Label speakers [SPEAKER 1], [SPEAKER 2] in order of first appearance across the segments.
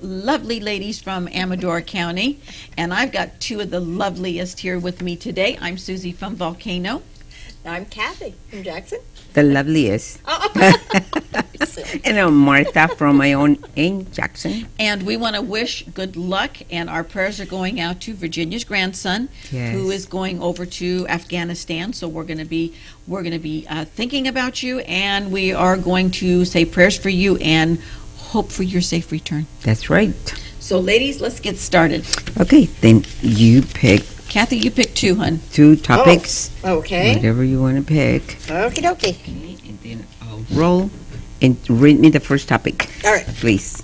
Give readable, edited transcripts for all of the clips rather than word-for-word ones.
[SPEAKER 1] lovely ladies from Amador County, and I've got two of the loveliest here with me today. I'm Susie from Volcano.
[SPEAKER 2] I'm Kathy from Jackson.
[SPEAKER 3] The loveliest. And I'm Martha from my own in Jackson.
[SPEAKER 1] And we want to wish good luck, and our prayers are going out to Virginia's grandson,
[SPEAKER 3] Yes.
[SPEAKER 1] who is going over to Afghanistan. So we're going to be thinking about you, and we are going to say prayers for you and hope for your safe return.
[SPEAKER 3] That's right.
[SPEAKER 1] So, ladies, let's get started.
[SPEAKER 3] Okay, then you pick
[SPEAKER 1] Kathy, you pick two, hun.
[SPEAKER 3] two topics.
[SPEAKER 2] Okay.
[SPEAKER 3] Whatever you want to pick.
[SPEAKER 2] Okie dokie.
[SPEAKER 3] Okay, and then I'll roll and read me the first topic.
[SPEAKER 2] All right.
[SPEAKER 3] Please.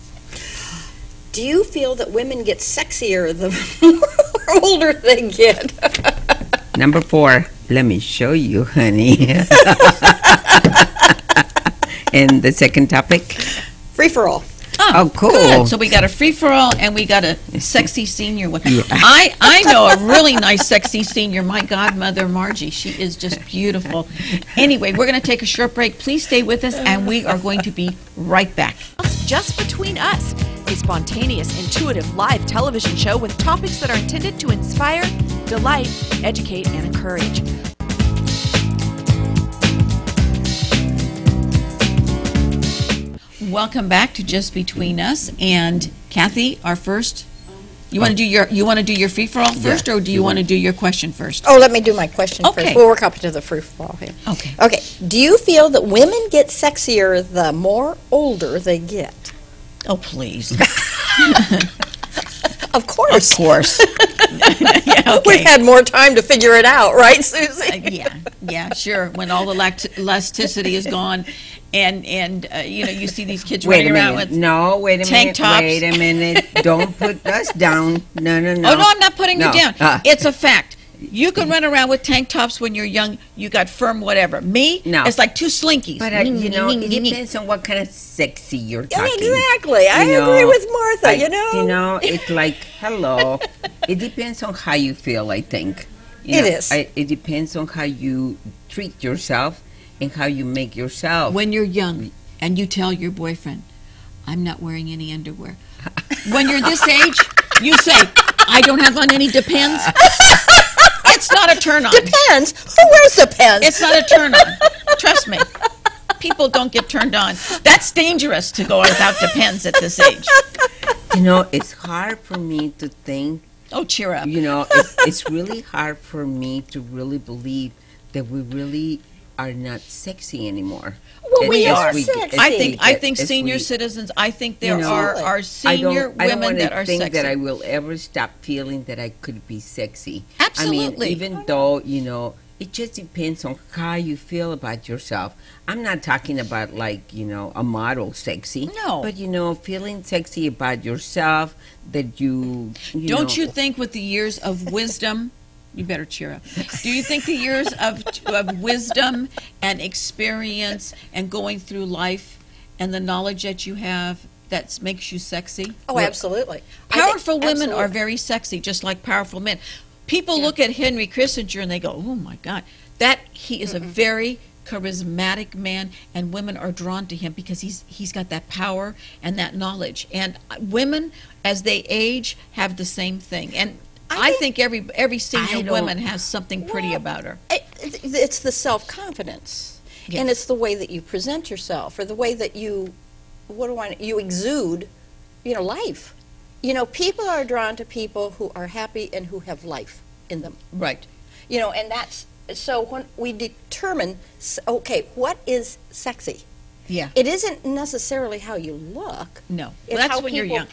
[SPEAKER 2] Do you feel that women get sexier the more older they get?
[SPEAKER 3] Number 4. Let me show you, honey. And the second topic.
[SPEAKER 2] Free for all.
[SPEAKER 3] Oh, cool.
[SPEAKER 1] Good. So we got a free-for-all and we got a sexy senior one.
[SPEAKER 3] Yeah.
[SPEAKER 1] I know a really nice sexy senior, my godmother, Margie. She is just beautiful. Anyway, we're going to take a short break. Please stay with us, and we are going to be right back.
[SPEAKER 4] Just Between Us, a spontaneous, intuitive live television show with topics that are intended to inspire, delight, educate, and encourage.
[SPEAKER 1] Welcome back to Just Between Us, and Kathy, our first. You want to do your free for all first, or do you want to do your question first?
[SPEAKER 2] Oh, let me do my question
[SPEAKER 1] Okay.
[SPEAKER 2] first. We'll work up to the free for all here.
[SPEAKER 1] Okay.
[SPEAKER 2] Okay. Do you feel that women get sexier the more older they get?
[SPEAKER 1] Oh, please.
[SPEAKER 2] Of course.
[SPEAKER 1] Of course. Yeah, okay.
[SPEAKER 2] We've had more time to figure it out, right, Susie?
[SPEAKER 1] Yeah, sure. When all the elasticity is gone, and you see these kids
[SPEAKER 3] Wait a
[SPEAKER 1] running around
[SPEAKER 3] minute.
[SPEAKER 1] with
[SPEAKER 3] No, wait a
[SPEAKER 1] tank
[SPEAKER 3] minute.
[SPEAKER 1] tops.
[SPEAKER 3] Wait a minute. Don't put us down. No.
[SPEAKER 1] Oh, no, I'm not putting
[SPEAKER 3] No.
[SPEAKER 1] you down. It's a fact. You can run around with tank tops when you're young. You got firm whatever. Me,
[SPEAKER 3] No.
[SPEAKER 1] it's like two slinkies.
[SPEAKER 3] But, it depends on what kind of sexy you're
[SPEAKER 2] Yeah,
[SPEAKER 3] talking.
[SPEAKER 2] exactly. I
[SPEAKER 3] You know,
[SPEAKER 2] agree with Martha,
[SPEAKER 3] it's like, hello. It depends on how you feel, I think.
[SPEAKER 2] It is.
[SPEAKER 3] It depends on how you treat yourself and how you make yourself.
[SPEAKER 1] When you're young and you tell your boyfriend, I'm not wearing any underwear. When you're this age, you say, I don't have on any Depends. It's not a turn on.
[SPEAKER 2] Depends. Who wears Depends?
[SPEAKER 1] It's not a turn on. Trust me. People don't get turned on. That's dangerous to go without Depends at this age.
[SPEAKER 3] It's hard for me to think.
[SPEAKER 1] Oh, cheer up.
[SPEAKER 3] It's really hard for me to really believe that we really are not sexy anymore.
[SPEAKER 2] Well, we are
[SPEAKER 3] As
[SPEAKER 2] sexy.
[SPEAKER 1] I think
[SPEAKER 3] as
[SPEAKER 1] senior
[SPEAKER 3] we-
[SPEAKER 1] citizens, I think there
[SPEAKER 3] You know,
[SPEAKER 1] are senior
[SPEAKER 3] I don't
[SPEAKER 1] women
[SPEAKER 3] want
[SPEAKER 1] that
[SPEAKER 3] to
[SPEAKER 1] are
[SPEAKER 3] think
[SPEAKER 1] sexy.
[SPEAKER 3] that I will ever stop feeling that I could be sexy.
[SPEAKER 1] Absolutely.
[SPEAKER 3] Even though, it just depends on how you feel about yourself. I'm not talking about a model sexy.
[SPEAKER 1] No.
[SPEAKER 3] But, feeling sexy about yourself, that
[SPEAKER 1] Don't you think with the years of wisdom, you better cheer up. Do you think the years of wisdom and experience and going through life and the knowledge that you have, that makes you sexy?
[SPEAKER 2] Oh, absolutely.
[SPEAKER 1] Powerful women are
[SPEAKER 2] absolutely.
[SPEAKER 1] very sexy, just like powerful men. People look at Henry Kissinger and they go, oh my God, he is a very charismatic man, and women are drawn to him because he's got that power and that knowledge. And women, as they age, have the same thing. And I think every senior woman has something pretty about her.
[SPEAKER 2] It's the self-confidence,
[SPEAKER 1] Yes.
[SPEAKER 2] and it's the way that you present yourself, or the way that you exude, life. People are drawn to people who are happy and who have life in them.
[SPEAKER 1] Right.
[SPEAKER 2] And that's so when we determine, okay, what is sexy?
[SPEAKER 1] Yeah.
[SPEAKER 2] It isn't necessarily how you look.
[SPEAKER 1] No.
[SPEAKER 2] It's
[SPEAKER 1] That's
[SPEAKER 2] how
[SPEAKER 1] when you're
[SPEAKER 2] people
[SPEAKER 1] young.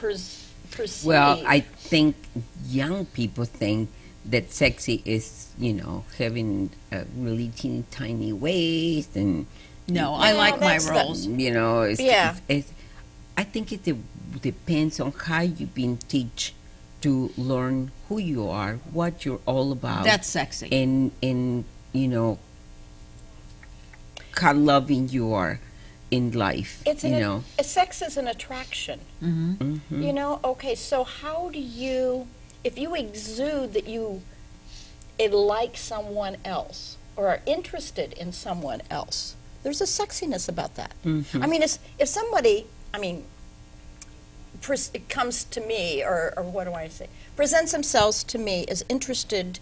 [SPEAKER 2] perceive.
[SPEAKER 3] Well, I think young people think that sexy is, having a really teeny tiny waist and.
[SPEAKER 1] No, I like my
[SPEAKER 2] that's the-
[SPEAKER 1] rolls.
[SPEAKER 3] I think it depends on how you've been taught to learn who you are, what you're all about.
[SPEAKER 1] That's sexy.
[SPEAKER 3] And how loving you are in life.
[SPEAKER 2] Sex is an attraction.
[SPEAKER 1] Mm-hmm.
[SPEAKER 2] Okay, so how do you, if you exude that you like someone else or are interested in someone else, there's a sexiness about that.
[SPEAKER 3] Mhm.
[SPEAKER 2] I mean, if somebody, it comes to me, or what do I say, presents themselves to me as interested,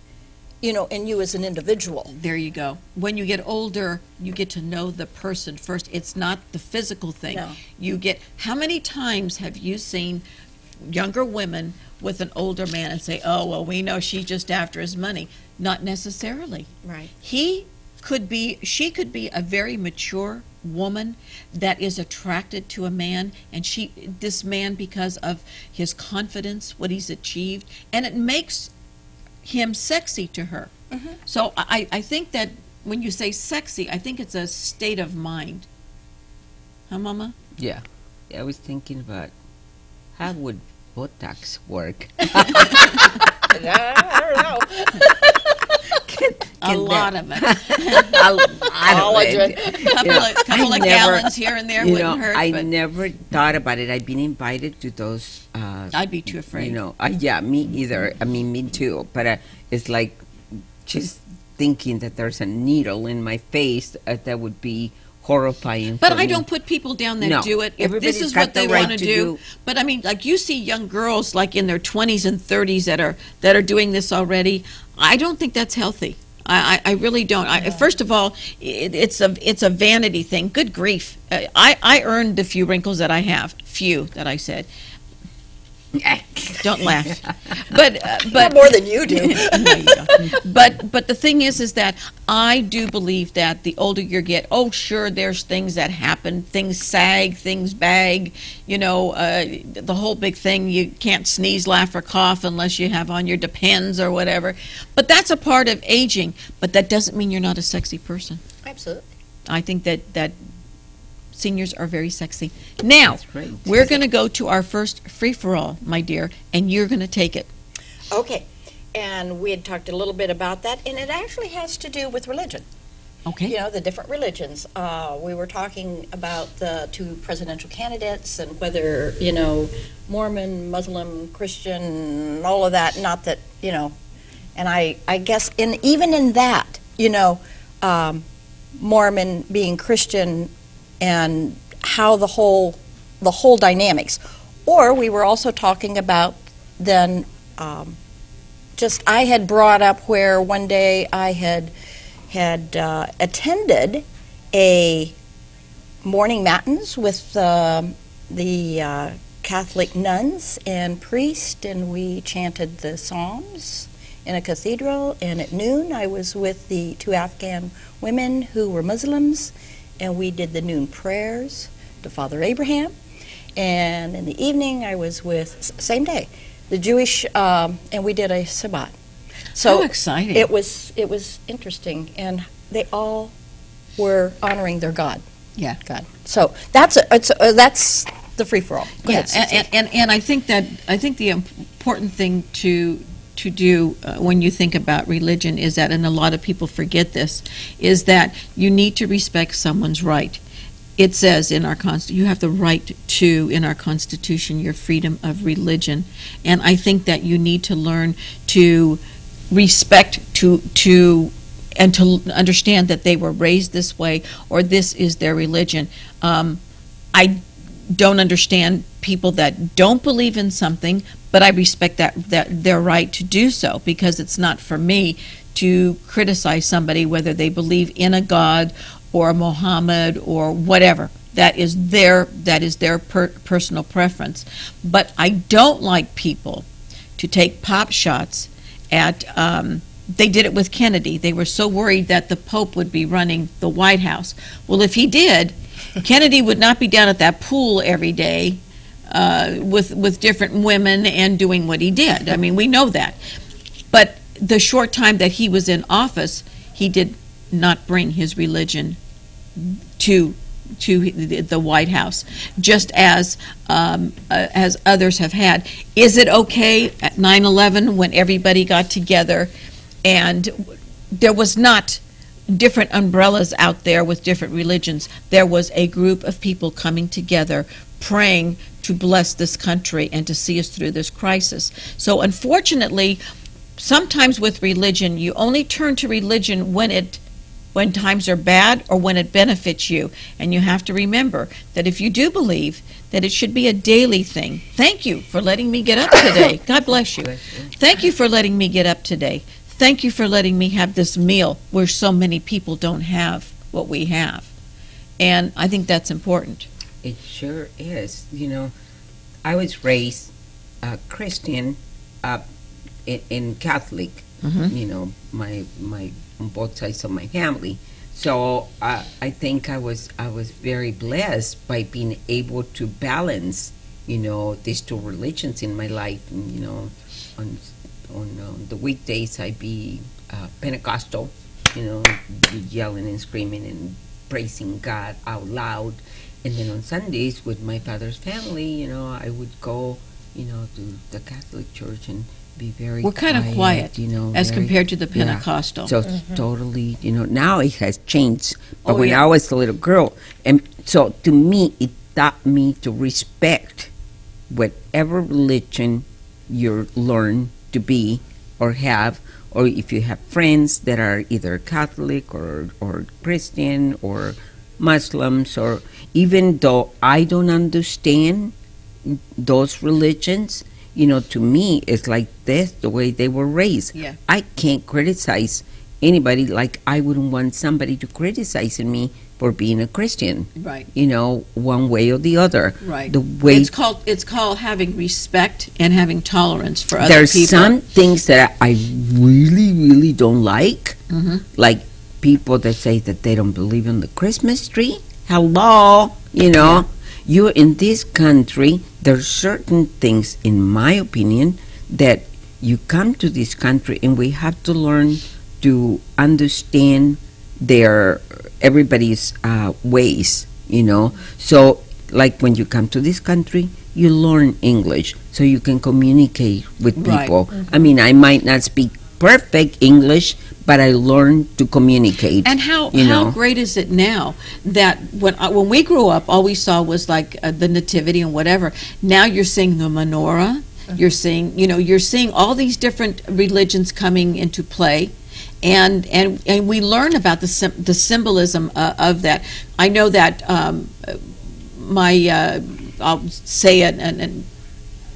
[SPEAKER 2] in you as an individual.
[SPEAKER 1] There you go. When you get older, you get to know the person first. It's not the physical thing.
[SPEAKER 2] No.
[SPEAKER 1] How many times have you seen younger women with an older man and say, oh, well, we know she's just after his money? Not necessarily.
[SPEAKER 2] Right.
[SPEAKER 1] She could be a very mature woman that is attracted to a man, and this man, because of his confidence, what he's achieved, and it makes him sexy to her.
[SPEAKER 2] Mm-hmm.
[SPEAKER 1] So I think that when you say sexy, I think it's a state of mind. Huh, Mama?
[SPEAKER 3] Yeah. I was thinking about how would Botox work?
[SPEAKER 2] I don't know.
[SPEAKER 1] A lot of it. Couple of gallons here and there wouldn't hurt.
[SPEAKER 3] I
[SPEAKER 1] but
[SPEAKER 3] never thought about it. I've been invited to those.
[SPEAKER 1] I'd be too afraid.
[SPEAKER 3] Yeah, me either. I mean, me too. But it's like just thinking that there's a needle in my face that would be horrifying.
[SPEAKER 1] But
[SPEAKER 3] for
[SPEAKER 1] I
[SPEAKER 3] me.
[SPEAKER 1] don't put people down that
[SPEAKER 3] No,
[SPEAKER 1] do it. If
[SPEAKER 3] everybody's
[SPEAKER 1] this is
[SPEAKER 3] got
[SPEAKER 1] what they
[SPEAKER 3] the right
[SPEAKER 1] want to
[SPEAKER 3] to
[SPEAKER 1] do. But I mean, like you see young girls like in their 20s and 30s that are doing this already. I don't think that's healthy. I really don't. First of all, it's a vanity thing. Good grief! I earned the few wrinkles that I have. Few that I said. Don't laugh. But
[SPEAKER 2] Not more than you do.
[SPEAKER 1] No, you don't. But the thing is that I do believe that the older you get, oh sure, there's things that happen, things sag, things bag, the whole big thing. You can't sneeze, laugh, or cough unless you have on your Depends or whatever. But that's a part of aging. But that doesn't mean you're not a sexy person.
[SPEAKER 2] Absolutely.
[SPEAKER 1] I think that seniors are very sexy. Now,
[SPEAKER 3] right.
[SPEAKER 1] We're going to go to our first free-for-all, my dear, and you're going to take it.
[SPEAKER 2] Okay. And we had talked a little bit about that, and it actually has to do with religion.
[SPEAKER 1] Okay.
[SPEAKER 2] The different religions. We were talking about the two presidential candidates and whether, Mormon, Muslim, Christian, all of that. Not that, and I guess even in that, Mormon being Christian and how the whole dynamics. Or we were also talking about then I had brought up where one day I had attended a morning matins with the Catholic nuns and priests, and we chanted the Psalms in a cathedral, and at noon I was with the two Afghan women who were Muslims, and we did the noon prayers to Father Abraham. And in the evening, I was with, same day, the Jewish, and we did a Sabbat. So
[SPEAKER 1] How exciting.
[SPEAKER 2] It was interesting, and they all were honoring their God.
[SPEAKER 1] Yeah.
[SPEAKER 2] God. So that's the free-for-all. Go ahead, Susie.
[SPEAKER 1] And I think the important thing to do when you think about religion is that, and a lot of people forget this, is that you need to respect someone's right. It says in our you have the right to, in our Constitution, your freedom of religion, and I think that you need to learn to respect and to understand that they were raised this way, or this is their religion. I don't understand people that don't believe in something, but I respect that their right to do so, because it's not for me to criticize somebody whether they believe in a God or Muhammad or whatever. That is their personal preference. But I don't like people to take pop shots at. They did it with Kennedy. They were so worried that the Pope would be running the White House. Well, if he did, Kennedy would not be down at that pool every day with different women and doing what he did. I mean, we know that. But the short time that he was in office, he did not bring his religion to the White House, just as others have had. Is it okay at 9/11 when everybody got together and there was not different umbrellas out there with different religions? There was a group of people coming together praying to bless this country and to see us through this crisis. So unfortunately, sometimes with religion, you only turn to religion when it when times are bad or when it benefits you. And you have to remember that if you do believe that it should be a daily thing. Thank you for letting me get up today. God bless you. Thank you for letting me get up today. Thank you for letting me have this meal where so many people don't have what we have. And I think that's important.
[SPEAKER 3] It sure is. I was raised Christian, in Catholic. My on both sides of my family. So I think I was very blessed by being able to balance, these two religions in my life. And, on the weekdays I'd be Pentecostal, yelling and screaming and praising God out loud. And then on Sundays with my father's family, I would go, to the Catholic Church and be very
[SPEAKER 1] We're kind of quiet, as
[SPEAKER 3] very,
[SPEAKER 1] compared to the Pentecostal.
[SPEAKER 3] So totally, now it has changed. But when
[SPEAKER 1] yeah.
[SPEAKER 3] I was a little girl, and so to me, it taught me to respect whatever religion you learn to be or have, or if you have friends that are either Catholic or Christian or Muslims, or even though I don't understand those religions, to me, it's like this, the way they were raised.
[SPEAKER 1] Yeah.
[SPEAKER 3] I can't criticize anybody like I wouldn't want somebody to criticize me for being a Christian.
[SPEAKER 1] Right.
[SPEAKER 3] One way or the other.
[SPEAKER 1] Right.
[SPEAKER 3] The way
[SPEAKER 1] it's called having respect and having tolerance for other
[SPEAKER 3] there's
[SPEAKER 1] people.
[SPEAKER 3] some things that I really, really don't like. Like people that say that they don't believe in the Christmas tree. Hello,
[SPEAKER 1] Yeah.
[SPEAKER 3] You're in this country. There's certain things, in my opinion, that you come to this country and we have to learn to understand everybody's ways, So, like when you come to this country, you learn English so you can communicate with people.
[SPEAKER 1] Right.
[SPEAKER 3] I mean, I might not speak perfect English, but I learned to communicate.
[SPEAKER 1] And how
[SPEAKER 3] know.
[SPEAKER 1] great is it now that when we grew up, all we saw was like the nativity and whatever. Now you're seeing the menorah. You're seeing all these different religions coming into play, and we learn about the symbolism of that. I know that I'll say an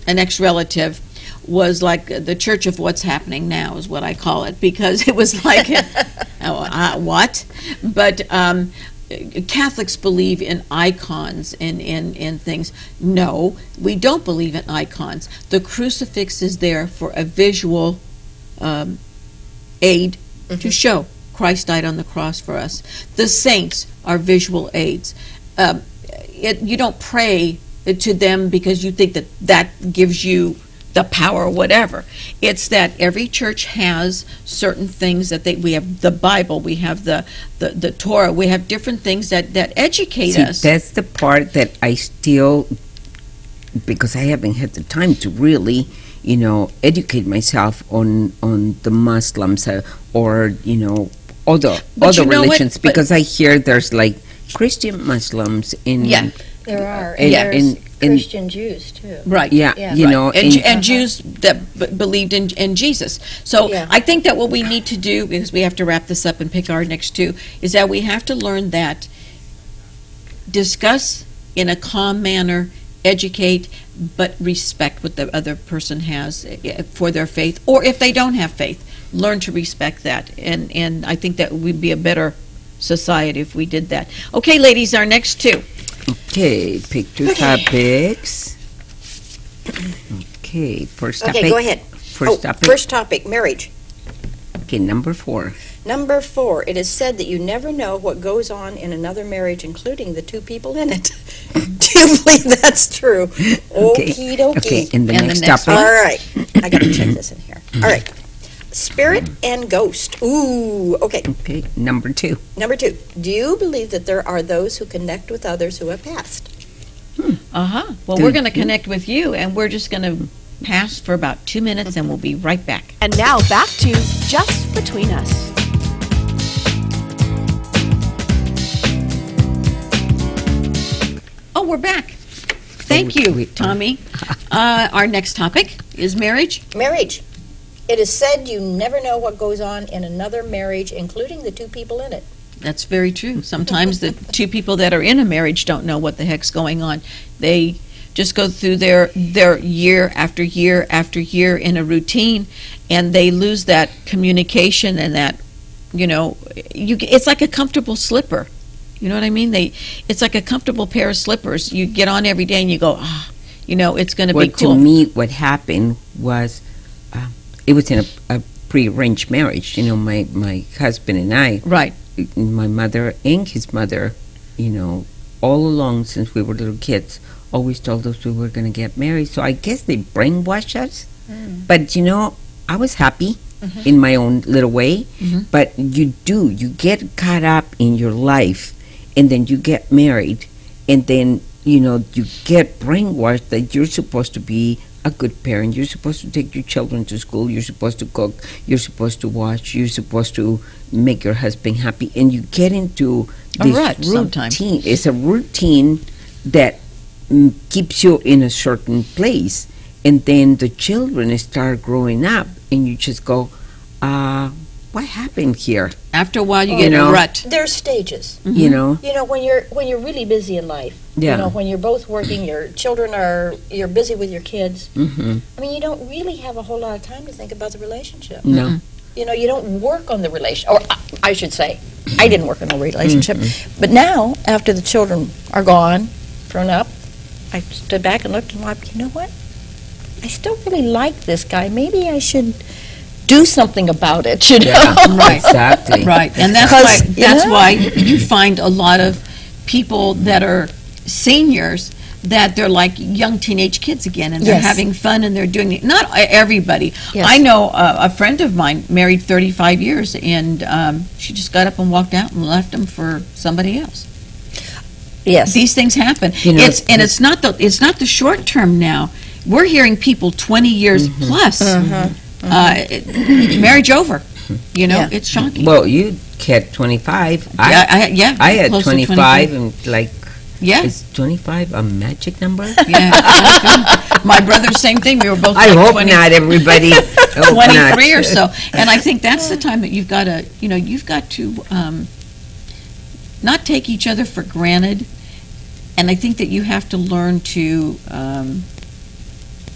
[SPEAKER 1] ex-relative was like the Church of What's Happening Now is what I call it, because it was like what? But Catholics believe in icons and things. No, we don't believe in icons. The crucifix is there for a visual aid to show Christ died on the cross for us. The saints are visual aids. You don't pray to them because you think that gives you the power or whatever. It's that every church has certain things that we have the Bible, we have the Torah, we have different things that educate us.
[SPEAKER 3] That's the part that I still, because I haven't had the time to really, educate myself on the Muslims or other religions, because I hear there's like Christian Muslims in
[SPEAKER 2] There are.
[SPEAKER 3] And
[SPEAKER 2] There's
[SPEAKER 3] in
[SPEAKER 2] Christian Jews, too.
[SPEAKER 1] Right.
[SPEAKER 3] Yeah,
[SPEAKER 1] and Jews that believed in Jesus. So I think that what we need to do, because we have to wrap this up and pick our next two, is that we have to learn that discuss in a calm manner, educate, but respect what the other person has for their faith, or if they don't have faith, learn to respect that. And I think that we'd be a better society if we did that. Okay, ladies, our next two.
[SPEAKER 3] Okay, pick two topics. Okay, first topic.
[SPEAKER 2] Okay, go ahead. First topic, marriage.
[SPEAKER 3] Okay, number 4.
[SPEAKER 2] Number 4, it is said that you never know what goes on in another marriage, including the two people in it. Do you believe that's true? Okie dokie.
[SPEAKER 3] Okay, and the next topic.
[SPEAKER 2] All right, I got to check this in here. All right, spirit and ghost. Ooh, okay.
[SPEAKER 3] Okay, number 2.
[SPEAKER 2] Number 2, do you believe that there are those who connect with others who have passed?
[SPEAKER 1] Well, we're going to connect with you, and we're just going to pass for about 2 minutes, and we'll be right back.
[SPEAKER 4] And now back to Just Between Us.
[SPEAKER 1] Oh, we're back. Thank you, Tommy. Our next topic is marriage.
[SPEAKER 2] Marriage. It is said you never know what goes on in another marriage, including the two people in it.
[SPEAKER 1] That's very true. Sometimes the two people that are in a marriage don't know what the heck's going on. They just go through their year after year after year in a routine, and they lose that communication and that, it's like a comfortable slipper. You know what I mean? It's like a comfortable pair of slippers. You get on every day and you go, it's going to be cool.
[SPEAKER 3] To me, what happened was, it was in a pre-arranged marriage. My husband and I,
[SPEAKER 1] right,
[SPEAKER 3] my mother and his mother, all along since we were little kids, always told us we were going to get married. So I guess they brainwashed us. But I was happy in my own little way. But you get caught up in your life, and then you get married, and then you get brainwashed that you're supposed to be a good parent. You're supposed to take your children to school. You're supposed to cook. You're supposed to wash. You're supposed to make your husband happy. And you get into this routine. It's a routine that keeps you in a certain place. And then the children start growing up, and you just go, what happened here?
[SPEAKER 1] After a while, you get in a rut.
[SPEAKER 2] There's stages.
[SPEAKER 3] You know,
[SPEAKER 2] when you're really busy in life. When you're both working, you're busy with your kids. I mean, you don't really have a whole lot of time to think about the relationship.
[SPEAKER 3] No.
[SPEAKER 2] You don't work on the relationship, or I should say, I didn't work on a relationship. But now, after the children are gone, grown up, I stood back and looked and thought, you know what? I still really like this guy. Maybe I should do something about it,
[SPEAKER 1] Right.
[SPEAKER 3] Exactly.
[SPEAKER 1] Right. And that's why you find a lot of people that are seniors that they're like young teenage kids again, and they're having fun, and they're doing it. Not everybody. Yes. I know a friend of mine married 35 years, and she just got up and walked out and left him for somebody else.
[SPEAKER 2] Yes.
[SPEAKER 1] These things happen. It's not the short term now. We're hearing people 20 years plus, marriage over. It's shocking.
[SPEAKER 3] Well, you had 25.
[SPEAKER 1] I
[SPEAKER 3] had 25 and is 25 a magic number? Yeah.
[SPEAKER 1] My brother, same thing. We were both.
[SPEAKER 3] I hope 20, not, everybody.
[SPEAKER 1] 23 or so, and I think that's the time that you've got to not take each other for granted, and I think that you have to learn to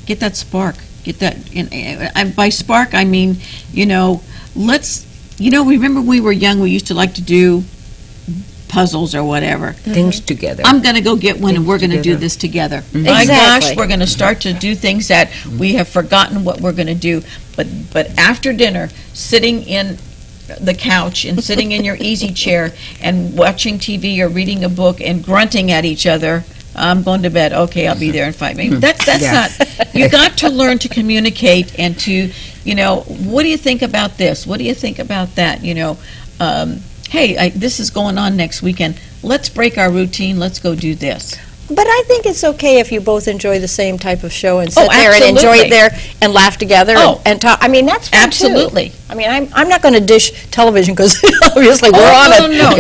[SPEAKER 1] get that spark. Get that. And by spark, I mean remember when we were young, we used to like to do puzzles or whatever.
[SPEAKER 3] Things together.
[SPEAKER 1] I'm going to go get one, and we're going to do this together. My gosh, we're going to start to do things that we have forgotten what we're going to do. But after dinner, sitting in the couch and sitting in your easy chair and watching TV or reading a book and grunting at each other, I'm going to bed. Okay, I'll be there in 5 minutes. That's not. You got to learn to communicate and to, what do you think about this? What do you think about that? Hey, this is going on next weekend. Let's break our routine. Let's go do this.
[SPEAKER 2] But I think it's okay if you both enjoy the same type of show and sit there and enjoy it there and laugh together and talk. I mean, that's fun
[SPEAKER 1] absolutely.
[SPEAKER 2] Too. I mean, I'm not going to dish television because obviously we're on it.
[SPEAKER 1] No.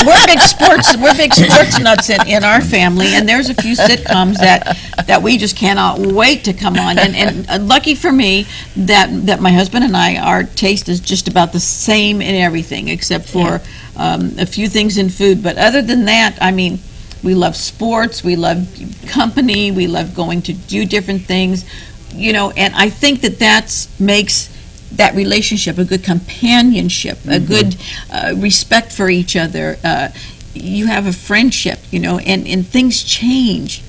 [SPEAKER 1] We're big sports nuts in our family, and there's a few sitcoms that we just cannot wait to come on. And lucky for me that my husband and I, our taste is just about the same in everything, except for a few things in food. But other than that, I mean, we love sports, we love company, we love going to do different things, and I think that makes that relationship a good companionship, a good respect for each other. You have a friendship, and things change,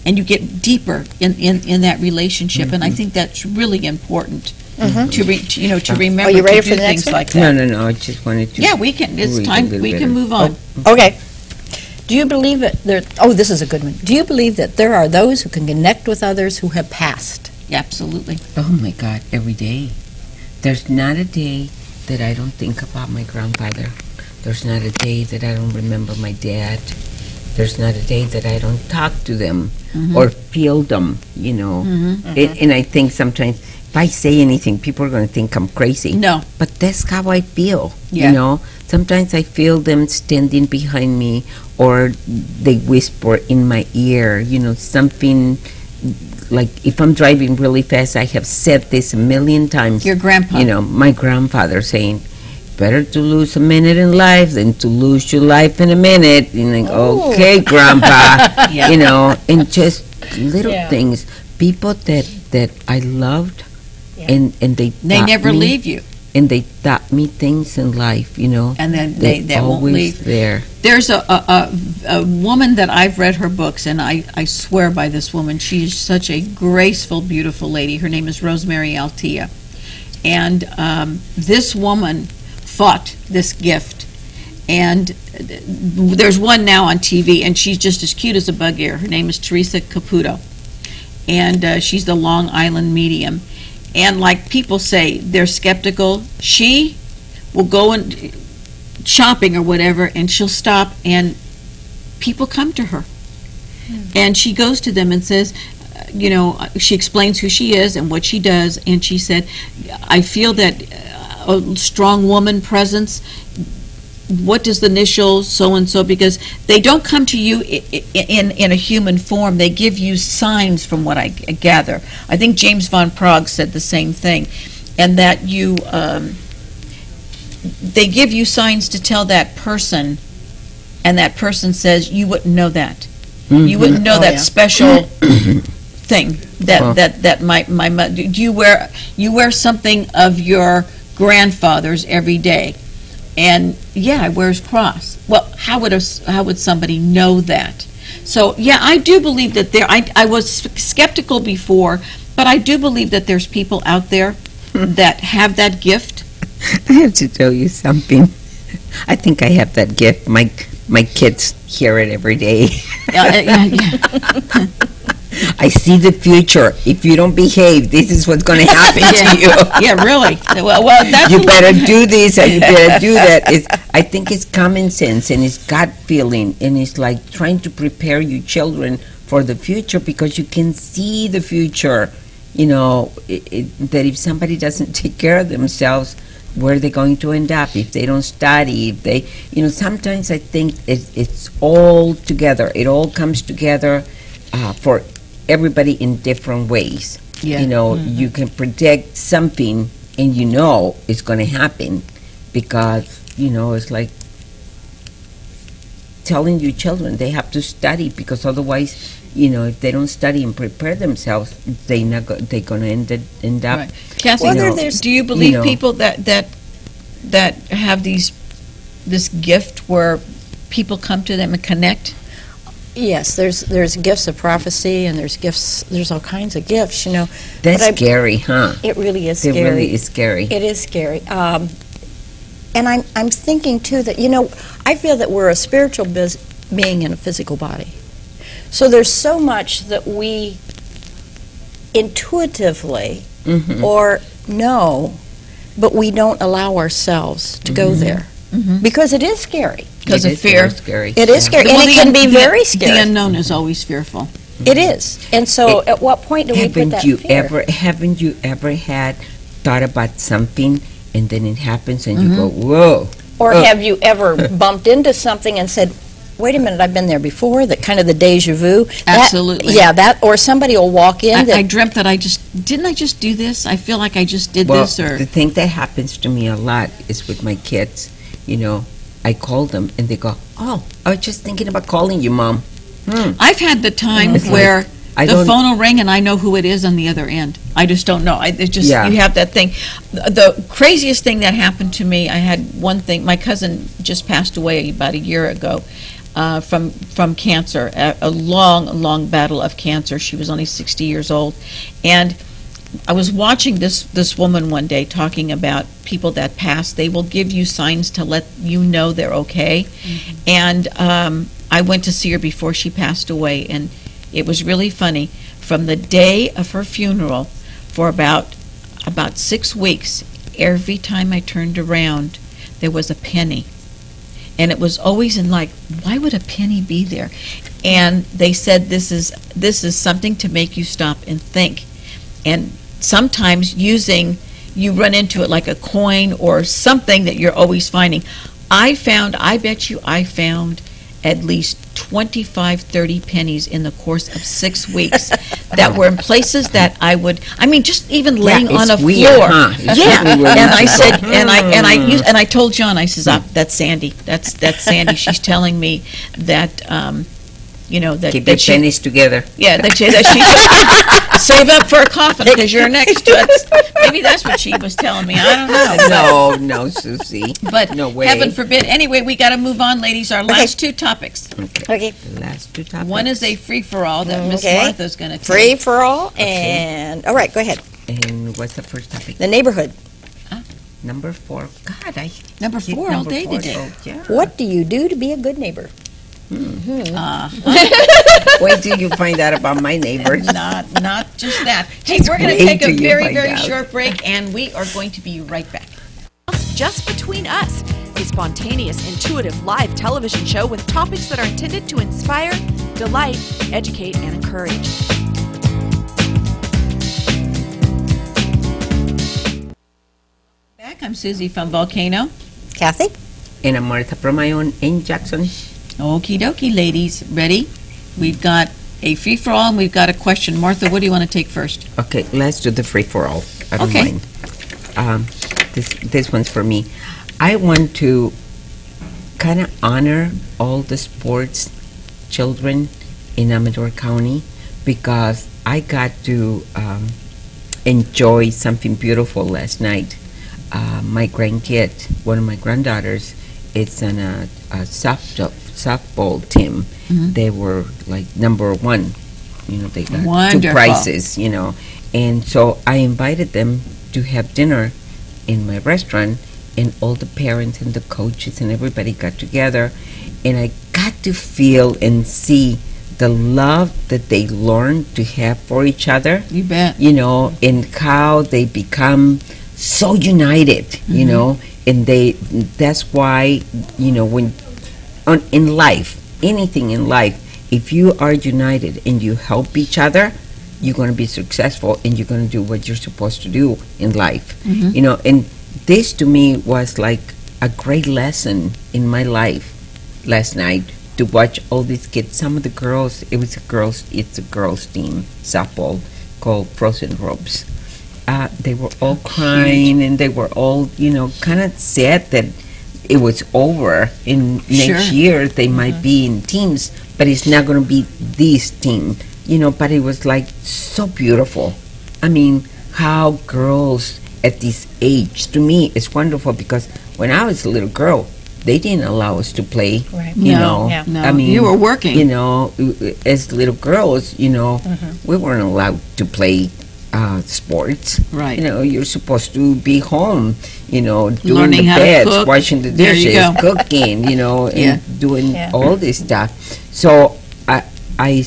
[SPEAKER 1] and you get deeper in that relationship, and I think that's really important. To remember.
[SPEAKER 2] Are you ready
[SPEAKER 1] to
[SPEAKER 2] for
[SPEAKER 1] do
[SPEAKER 2] the next
[SPEAKER 1] things
[SPEAKER 2] one?
[SPEAKER 1] like that.
[SPEAKER 3] No. I just wanted to.
[SPEAKER 1] Yeah, we can. It's time. We can move on.
[SPEAKER 2] Okay. Do you believe that this is a good one. Do you believe that there are those who can connect with others who have passed?
[SPEAKER 1] Absolutely.
[SPEAKER 3] Oh my God, every day. There's not a day that I don't think about my grandfather. There's not a day that I don't remember my dad. There's not a day that I don't talk to them or feel them, And I think sometimes if I say anything, people are going to think I'm crazy.
[SPEAKER 1] No.
[SPEAKER 3] But that's how I feel,
[SPEAKER 1] Yeah.
[SPEAKER 3] Sometimes I feel them standing behind me, or they whisper in my ear, something like if I'm driving really fast. I have said this a million times.
[SPEAKER 1] Your grandpa.
[SPEAKER 3] My grandfather saying, better to lose a minute in life than to lose your life in a minute. You think, okay, Grandpa,
[SPEAKER 1] Yeah.
[SPEAKER 3] you know, and just little
[SPEAKER 2] Yeah.
[SPEAKER 3] things. People that I loved,
[SPEAKER 2] Yeah.
[SPEAKER 3] and they
[SPEAKER 1] They
[SPEAKER 3] taught
[SPEAKER 1] never
[SPEAKER 3] me,
[SPEAKER 1] leave you,
[SPEAKER 3] and they taught me things in life. You know,
[SPEAKER 1] and then
[SPEAKER 3] they're
[SPEAKER 1] they won't
[SPEAKER 3] always
[SPEAKER 1] leave.
[SPEAKER 3] there.
[SPEAKER 1] There's a woman that I've read her books, and I swear by this woman. She's such a graceful, beautiful lady. Her name is Rosemary Altea. And this woman fought this gift. And there's one now on TV, and she's just as cute as a bug ear. Her name is Teresa Caputo. And she's the Long Island medium. And like people say, they're skeptical. She will go and shopping or whatever, and she'll stop, and people come to her. And she goes to them and says, you know, she explains who she is and what she does, and she said, I feel that a strong woman presence, what does the initial so-and-so, because they don't come to you in a human form, they give you signs from what I gather. I think James von Prague said the same thing, and that you, they give you signs to tell that person, and that person says, you wouldn't know that. You wouldn't know that special thing that my mother. Do you wear something of your grandfather's every day? And yeah, I wear his cross. Well, how would somebody know that? So yeah, I do believe that there. I was skeptical before, but I do believe that there's people out there that have that gift.
[SPEAKER 3] I have to tell you something. I think I have that gift. My kids hear it every day.
[SPEAKER 1] Yeah.
[SPEAKER 3] I see the future. If you don't behave, this is what's going to happen to you.
[SPEAKER 1] Yeah, really. Well, that's
[SPEAKER 3] You better do this and you better do that. I think it's common sense and it's gut feeling, and it's like trying to prepare your children for the future, because you can see the future. You know, that if somebody doesn't take care of themselves, where they're going to end up if they don't study, if they, you know, sometimes I think it's all together. It all comes together for everybody in different ways.
[SPEAKER 1] Yeah.
[SPEAKER 3] You know, you can predict something and you know it's going to happen, because, you know, it's like telling your children they have to study, because otherwise, you know, if they don't study and prepare themselves, they're going to end up.
[SPEAKER 1] Right. Kathy,
[SPEAKER 3] you know,
[SPEAKER 1] do you believe
[SPEAKER 3] know,
[SPEAKER 1] people that have this gift where people come to them and connect?
[SPEAKER 2] Yes, there's gifts of prophecy, and there's all kinds of gifts, you know.
[SPEAKER 3] That's
[SPEAKER 2] But
[SPEAKER 3] scary, huh?
[SPEAKER 2] It really is
[SPEAKER 3] It
[SPEAKER 2] scary.
[SPEAKER 3] really is scary.
[SPEAKER 2] It is scary. And I'm thinking, too, that, you know, I feel that we're a spiritual being in a physical body. So there's so much that we intuitively or know, but we don't allow ourselves to go there. Because it is scary.
[SPEAKER 1] Because
[SPEAKER 3] It
[SPEAKER 1] of
[SPEAKER 3] is
[SPEAKER 1] fear.
[SPEAKER 3] very scary.
[SPEAKER 2] It is scary, and
[SPEAKER 1] Well,
[SPEAKER 2] it can be very
[SPEAKER 1] The
[SPEAKER 2] scary.
[SPEAKER 1] unknown is always fearful.
[SPEAKER 2] It is. And so at what point do we put that fear?
[SPEAKER 3] Haven't you ever had thought about something and then it happens and you go, whoa?
[SPEAKER 2] Or have you ever bumped into something and said, wait a minute, I've been there before, that kind of the deja vu?
[SPEAKER 1] Absolutely.
[SPEAKER 2] Or somebody will walk in
[SPEAKER 1] I dreamt that didn't I just do this? I feel like I just did
[SPEAKER 3] Well,
[SPEAKER 1] this. Or
[SPEAKER 3] the thing that happens to me a lot is with my kids. You know, I call them and they go, oh, I was just thinking about calling you, Mom.
[SPEAKER 1] I've had the time
[SPEAKER 3] It's like,
[SPEAKER 1] where
[SPEAKER 3] I
[SPEAKER 1] the
[SPEAKER 3] don't-
[SPEAKER 1] phone will ring and I know who it is on the other end. I just don't know.
[SPEAKER 3] Yeah.
[SPEAKER 1] You have that thing. The craziest thing that happened to me, I had one thing. My cousin just passed away about a year ago from cancer, a long battle of cancer. She was only 60 years old. And I was watching this woman one day talking about people that pass. They will give you signs to let you know they're okay. And I went to see her before she passed away, and it was really funny. From the day of her funeral, for about 6 weeks, every time I turned around, there was a penny. And it was always in like, why would a penny be there? And they said this is something to make you stop and think. And sometimes you run into it like a coin or something that you're always finding. I bet you I found at least 25, 30 pennies in the course of 6 weeks. that were in places that I would, I mean, just even laying on a
[SPEAKER 3] it's weird,
[SPEAKER 1] floor.
[SPEAKER 3] huh? It's
[SPEAKER 1] Yeah,
[SPEAKER 3] really weird
[SPEAKER 1] and
[SPEAKER 3] to
[SPEAKER 1] I
[SPEAKER 3] go,
[SPEAKER 1] said, and I told John, I says, that's Sandy. That's Sandy. She's telling me that, that
[SPEAKER 3] Keep
[SPEAKER 1] that
[SPEAKER 3] your
[SPEAKER 1] she,
[SPEAKER 3] pennies together.
[SPEAKER 1] yeah, that she save up for a coffin because you're next to it. Maybe that's what she was telling me. I don't know.
[SPEAKER 3] No, Susie.
[SPEAKER 1] But
[SPEAKER 3] no way.
[SPEAKER 1] heaven forbid. Anyway, we got to move on, ladies. Our last two topics.
[SPEAKER 2] Okay.
[SPEAKER 3] The last two topics.
[SPEAKER 1] One is a free-for-all that Miss
[SPEAKER 2] Okay.
[SPEAKER 1] Martha's going to take.
[SPEAKER 2] Free for all, and all right, go ahead.
[SPEAKER 3] And what's the first topic?
[SPEAKER 2] The neighborhood.
[SPEAKER 3] Number 4. God, I
[SPEAKER 1] Number
[SPEAKER 3] keep
[SPEAKER 1] 4 all
[SPEAKER 3] number
[SPEAKER 1] day
[SPEAKER 3] 4,
[SPEAKER 1] today.
[SPEAKER 3] so, yeah.
[SPEAKER 2] What do you do to be a good neighbor?
[SPEAKER 3] Wait till you find out about my neighbors.
[SPEAKER 1] Not just that. Hey, we're going to
[SPEAKER 3] wait
[SPEAKER 1] take a
[SPEAKER 3] till you
[SPEAKER 1] very,
[SPEAKER 3] find
[SPEAKER 1] very
[SPEAKER 3] out.
[SPEAKER 1] short break, and we are going to be right back.
[SPEAKER 4] Just Between Us, a spontaneous, intuitive live television show with topics that are intended to inspire, delight, educate, and encourage.
[SPEAKER 1] Back. I'm Susie from Volcano.
[SPEAKER 2] Kathy?
[SPEAKER 3] And I'm Martha from my own in Jackson.
[SPEAKER 1] Okie dokie, ladies. Ready? We've got a free-for-all, and we've got a question. Martha, what do you want to take first?
[SPEAKER 3] Okay, let's do the free-for-all. I don't
[SPEAKER 1] Okay.
[SPEAKER 3] mind. This one's for me. I want to kind of honor all the sports children in Amador County because I got to enjoy something beautiful last night. My grandkid, one of my granddaughters, it's on a softball team.
[SPEAKER 1] Mhm.
[SPEAKER 3] They were like number 1. They got 2
[SPEAKER 1] Wonderful.
[SPEAKER 3] prizes, And so I invited them to have dinner in my restaurant, and all the parents and the coaches and everybody got together, and I got to feel and see the love that they learned to have for each other,
[SPEAKER 1] You bet.
[SPEAKER 3] and how they become so united, and that's why, when in life, anything in life, if you are united and you help each other, you're going to be successful and you're going to do what you're supposed to do in life. And this to me was like a great lesson in my life last night to watch all these kids. Some of the girls, it's a girls team, softball, called Frozen Ropes. They were all crying and they were all, kind of sad that it was over. In next
[SPEAKER 1] Sure.
[SPEAKER 3] year they might be in teams, but it's not going to be this team, but it was like so beautiful. I mean, how girls at this age, to me, it's wonderful because when I was a little girl, they didn't allow us to play.
[SPEAKER 2] Right.
[SPEAKER 1] No,
[SPEAKER 2] Yeah.
[SPEAKER 1] no.
[SPEAKER 3] I mean,
[SPEAKER 1] You were working.
[SPEAKER 3] As little girls, we weren't allowed to play sports.
[SPEAKER 1] Right.
[SPEAKER 3] You're supposed to be home, doing
[SPEAKER 1] Learning
[SPEAKER 3] the
[SPEAKER 1] how to
[SPEAKER 3] beds,
[SPEAKER 1] cook.
[SPEAKER 3] washing the
[SPEAKER 1] There you
[SPEAKER 3] dishes,
[SPEAKER 1] go.
[SPEAKER 3] cooking, and
[SPEAKER 1] Yeah.
[SPEAKER 3] doing
[SPEAKER 2] Yeah.
[SPEAKER 3] all this stuff. So I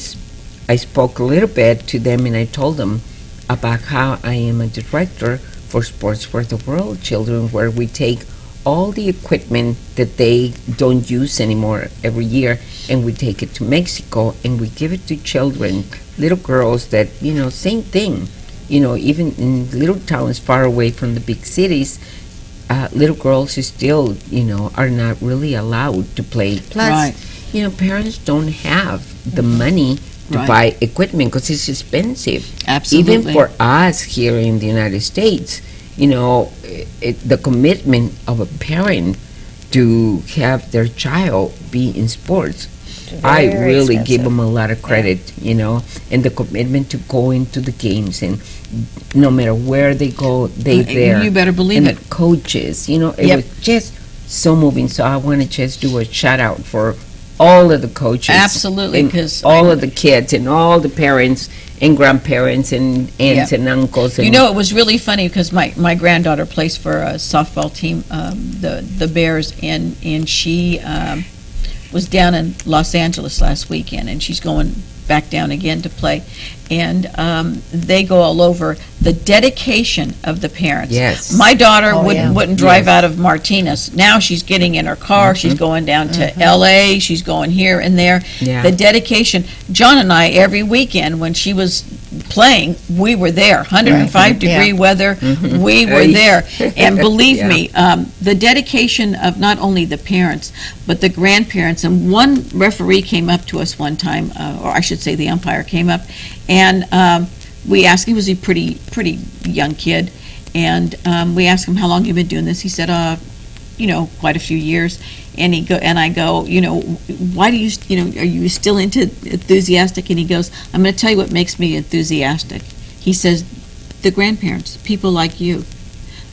[SPEAKER 3] spoke a little bit to them and I told them about how I am a director for Sports for the World Children, where we take all the equipment that they don't use anymore every year and we take it to Mexico and we give it to children, little girls that, same thing. Even in little towns far away from the big cities, little girls still, are not really allowed to play. Plus,
[SPEAKER 1] Right.
[SPEAKER 3] Parents don't have the money to
[SPEAKER 1] Right.
[SPEAKER 3] buy equipment because it's expensive.
[SPEAKER 1] Absolutely.
[SPEAKER 3] Even for us here in the United States, the commitment of a parent to have their child be in sports, I
[SPEAKER 2] Very
[SPEAKER 3] really give
[SPEAKER 2] expensive.
[SPEAKER 3] them a lot of credit, and the commitment to go into the games, and no matter where they go, they there.
[SPEAKER 1] You better believe
[SPEAKER 3] and
[SPEAKER 1] it.
[SPEAKER 3] the coaches, it
[SPEAKER 1] Yep.
[SPEAKER 3] was just so moving. So I want to just do a shout out for all of the coaches,
[SPEAKER 1] Absolutely,
[SPEAKER 3] and
[SPEAKER 1] 'cause
[SPEAKER 3] all of the kids, and all the parents and grandparents and aunts and uncles. And
[SPEAKER 1] It was really funny because my granddaughter plays for a softball team, the Bears, and she was down in Los Angeles last weekend, and she's going back down again to play. And they go all over. The dedication of the parents.
[SPEAKER 3] Yes.
[SPEAKER 1] My daughter
[SPEAKER 2] Oh,
[SPEAKER 1] wouldn't
[SPEAKER 2] yeah.
[SPEAKER 1] drive
[SPEAKER 3] Yes.
[SPEAKER 1] out of Martinez. Now she's getting in her car. She's going down to L.A. She's going here and there.
[SPEAKER 3] Yeah.
[SPEAKER 1] The dedication. John and I, every weekend when she was playing, we were there. 105-degree weather, we were there. And believe me, the dedication of not only the parents, but the grandparents. And one referee came up to us one time, or I should say the umpire came up, and we asked, he was a pretty young kid, and we asked him how long you've been doing this. He said, quite a few years. And I go, why do you, are you still enthusiastic? And he goes, I'm going to tell you what makes me enthusiastic. He says, the grandparents, people like you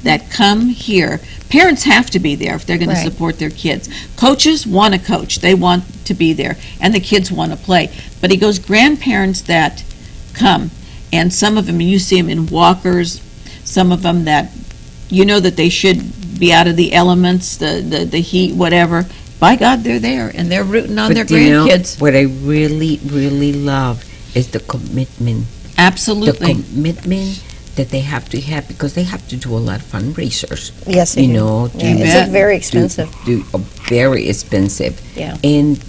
[SPEAKER 1] that come here. Parents have to be there if they're going to support their kids. Coaches want to coach. They want to be there. And the kids want to play. But he goes, grandparents that come, and some of them, you see them in walkers, some of them that, that they should be out of the elements, the heat, whatever. By God, they're there, and they're rooting on their grandkids.
[SPEAKER 3] What I really, really love is the commitment.
[SPEAKER 1] Absolutely.
[SPEAKER 3] The commitment that they have to have, because they have to do a lot of fundraisers.
[SPEAKER 2] Yes, they do. It's very expensive.
[SPEAKER 3] Very expensive.
[SPEAKER 2] Yeah.
[SPEAKER 3] And,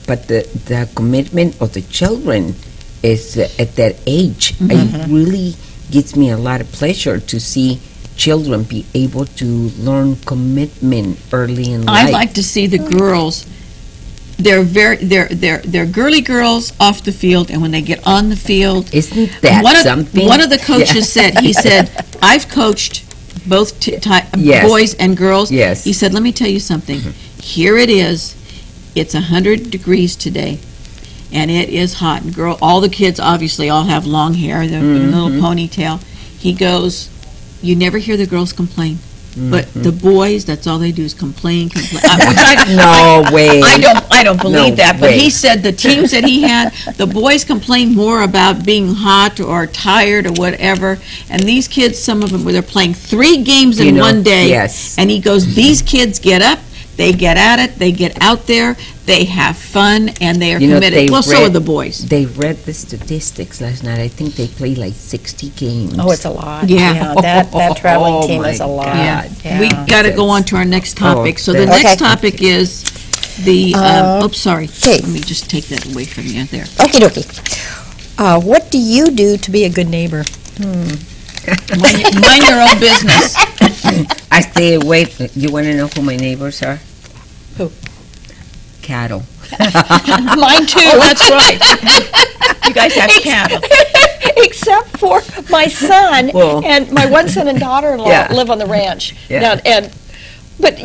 [SPEAKER 3] but the commitment of the children is at that age. It really gives me a lot of pleasure to see children be able to learn commitment early in life.
[SPEAKER 1] I like to see the girls. They're girly girls off the field, and when they get on the field,
[SPEAKER 3] isn't that something?
[SPEAKER 1] One of the coaches said, he said, I've coached both boys and girls.
[SPEAKER 3] Yes.
[SPEAKER 1] He said, let me tell you something. Here it is. It's 100 degrees today, and it is hot. And all the kids obviously all have long hair, the little ponytail. He goes, you never hear the girls complain. But the boys, that's all they do is complain.
[SPEAKER 3] No way.
[SPEAKER 1] I don't believe that. But he said the teams that he had, the boys complained more about being hot or tired or whatever. And these kids, some of them, they're playing 3 games in one day.
[SPEAKER 3] Yes.
[SPEAKER 1] And he goes, these kids get up, they get at it, they get out there, they have fun, and they are committed. So are the boys.
[SPEAKER 3] They read the statistics last night. I think they played like 60 games.
[SPEAKER 2] Oh, it's a lot.
[SPEAKER 1] Yeah.
[SPEAKER 2] That traveling team is a lot.
[SPEAKER 1] Yeah. We got to go on to our next topic. So the next topic is the, sorry.
[SPEAKER 2] Okay.
[SPEAKER 1] Let me just take that away from you there.
[SPEAKER 2] Okie dokie. What do you do to be a good neighbor?
[SPEAKER 1] Mind your own business.
[SPEAKER 3] I stay away. You want to know who my neighbors are?
[SPEAKER 2] Who?
[SPEAKER 3] Cattle.
[SPEAKER 1] Mine too. That's right. You guys have cattle.
[SPEAKER 2] Except for my son and my one son and daughter-in-law live on the ranch.
[SPEAKER 3] Yeah.
[SPEAKER 2] Now, but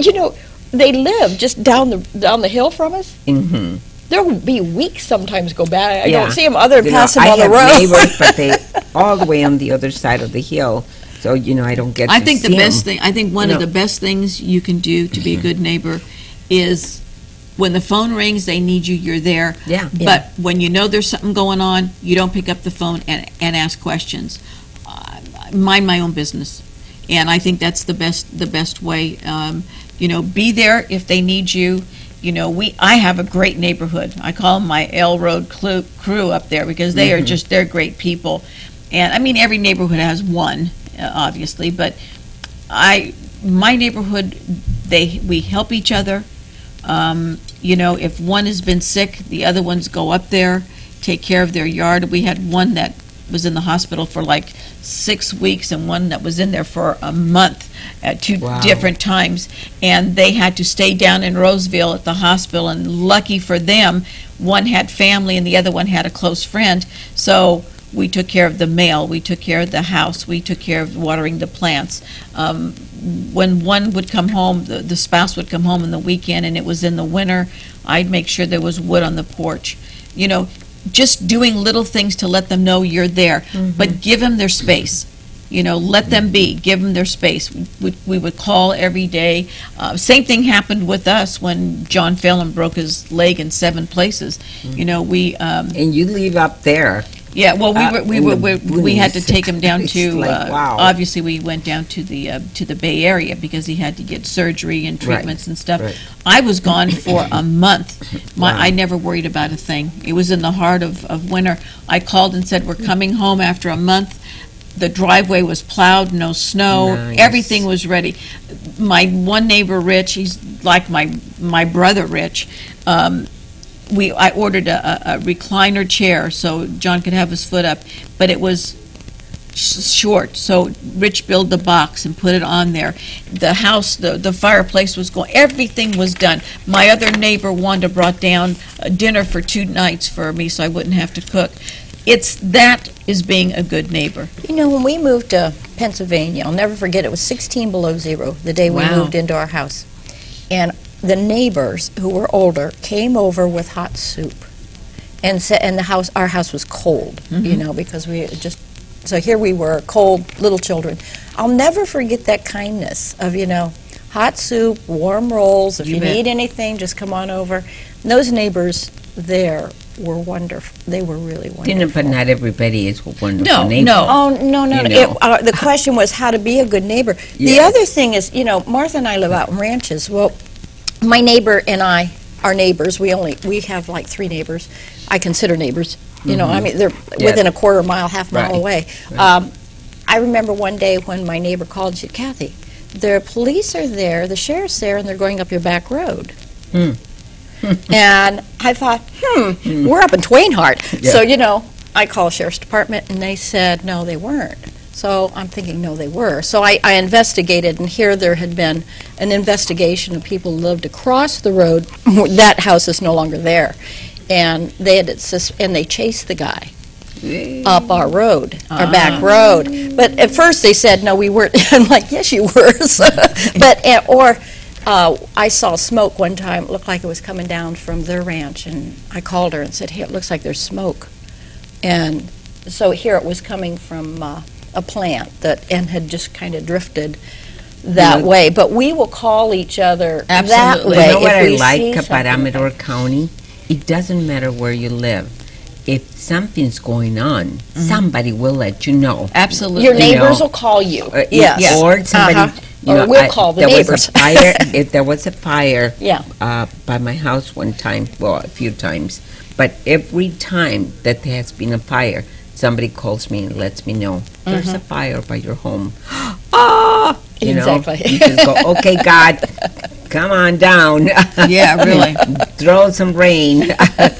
[SPEAKER 2] they live just down the hill from us.
[SPEAKER 3] Mm-hmm.
[SPEAKER 2] There will be weeks sometimes go by. I don't see them other than passing on the road.
[SPEAKER 3] I have neighbors, but they all the way on the other side of the hill. So I don't get.
[SPEAKER 1] I think the best thing. I think one of the best things you can do to be a good neighbor is when the phone rings, they need you. You're there.
[SPEAKER 3] Yeah.
[SPEAKER 1] But when there's something going on, you don't pick up the phone and ask questions. Mind my own business, and I think that's the best way. Be there if they need you. I have a great neighborhood. I call them my L Road crew up there because they are they're great people. And I mean, every neighborhood has one, obviously, but my neighborhood, we help each other. If one has been sick, the other ones go up there, take care of their yard. We had one that was in the hospital for like 6 weeks and one that was in there for a month at 2 different times, and they had to stay down in Roseville at the hospital, and lucky for them, one had family and the other one had a close friend, so we took care of the mail, we took care of the house, we took care of watering the plants. When one would come home, the spouse would come home on the weekend and it was in the winter, I'd make sure there was wood on the porch. Just doing little things to let them know you're there, but give them their space. Let them be. Give them their space. We would call every day. Same thing happened with us when John Phelan broke his leg in 7 places.
[SPEAKER 3] And you leave up there.
[SPEAKER 1] Yeah, well, we had to take him down to.
[SPEAKER 3] wow.
[SPEAKER 1] Obviously, we went down to the Bay Area because he had to get surgery and treatments and stuff.
[SPEAKER 3] Right.
[SPEAKER 1] I was gone for a month. I never worried about a thing. It was in the heart of winter. I called and said, "We're coming home after a month." The driveway was plowed, no snow.
[SPEAKER 3] Nice.
[SPEAKER 1] Everything was ready. My one neighbor, Rich, he's like my brother, Rich. I ordered a recliner chair so John could have his foot up, but it was short, so Rich built the box and put it on there. The house, the fireplace was going, everything was done. My other neighbor, Wanda, brought down dinner for 2 nights for me so I wouldn't have to cook. That is being a good neighbor.
[SPEAKER 2] You know, when we moved to Pennsylvania, I'll never forget, it was 16 below zero the day we moved into our house. And the neighbors who were older came over with hot soup. And our house was cold, you know, because so here we were, cold little children. I'll never forget that kindness of, you know, hot soup, warm rolls. If you need anything, just come on over. And those neighbors there were wonderful. They were really wonderful.
[SPEAKER 3] But not everybody is a wonderful neighbor.
[SPEAKER 1] No.
[SPEAKER 2] Oh, no. The question was how to be a good neighbor.
[SPEAKER 3] Yes.
[SPEAKER 2] The other thing is, you know, Martha and I live out in ranches. Well, my neighbor and I are neighbors. We have like 3 neighbors. I consider neighbors. You know, I mean, they're within a quarter mile, half mile away. Right. I remember one day when my neighbor called and said, Kathy, the police are there, the sheriff's there, and they're going up your back road. And I thought, we're up in Twainhart. Yeah. So, you know, I called the sheriff's department, and they said, no, they weren't. So I'm thinking, no, they were. So I investigated, and here there had been an investigation of people who lived across the road. That house is no longer there. And they chased the guy up our road, our back road. But at first they said, no, we weren't. I'm like, yes, you were. I saw smoke one time. It looked like it was coming down from their ranch. And I called her and said, hey, it looks like there's smoke. And so here it was coming from a plant and had just kind of drifted that way. But we will call each other that way.
[SPEAKER 3] You know what I like about Amador County? It doesn't matter where you live. If something's going on, somebody will let you know.
[SPEAKER 1] Absolutely.
[SPEAKER 2] Your neighbors will call you.
[SPEAKER 1] Yes.
[SPEAKER 3] Or somebody,
[SPEAKER 2] or we'll call the neighbors.
[SPEAKER 3] There was a fire
[SPEAKER 2] Yeah.
[SPEAKER 3] By my house one time, well, a few times. But every time that there has been a fire, somebody calls me and lets me know, there's a fire by your home. You
[SPEAKER 2] Exactly.
[SPEAKER 3] know, you just go, okay, God, come on down.
[SPEAKER 1] Yeah, really.
[SPEAKER 3] Throw some rain.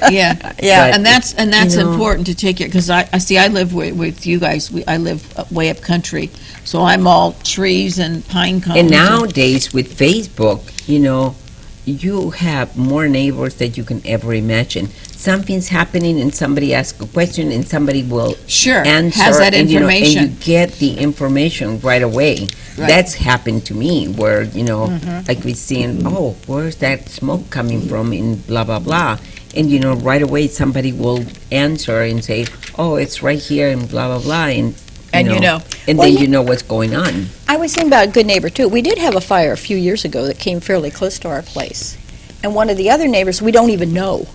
[SPEAKER 1] Yeah.
[SPEAKER 3] But,
[SPEAKER 1] and that's
[SPEAKER 3] you know,
[SPEAKER 1] important to take care, because I live with you guys. I live way up country, so I'm all trees and pine cones.
[SPEAKER 3] And nowadays with Facebook, you know, you have more neighbors than you can ever imagine. Something's happening and somebody asks a question and somebody will answer.
[SPEAKER 1] Has that information.
[SPEAKER 3] And you get the information right away. Right. That's happened to me where, you know, like we're seeing, oh, where's that smoke coming from in blah, blah, blah. And, you know, right away somebody will answer and say, oh, it's right here and blah, blah, blah. And you know. And then you know what's going on.
[SPEAKER 2] I was thinking about a good neighbor, too. We did have a fire a few years ago that came fairly close to our place. And one of the other neighbors, we don't even know,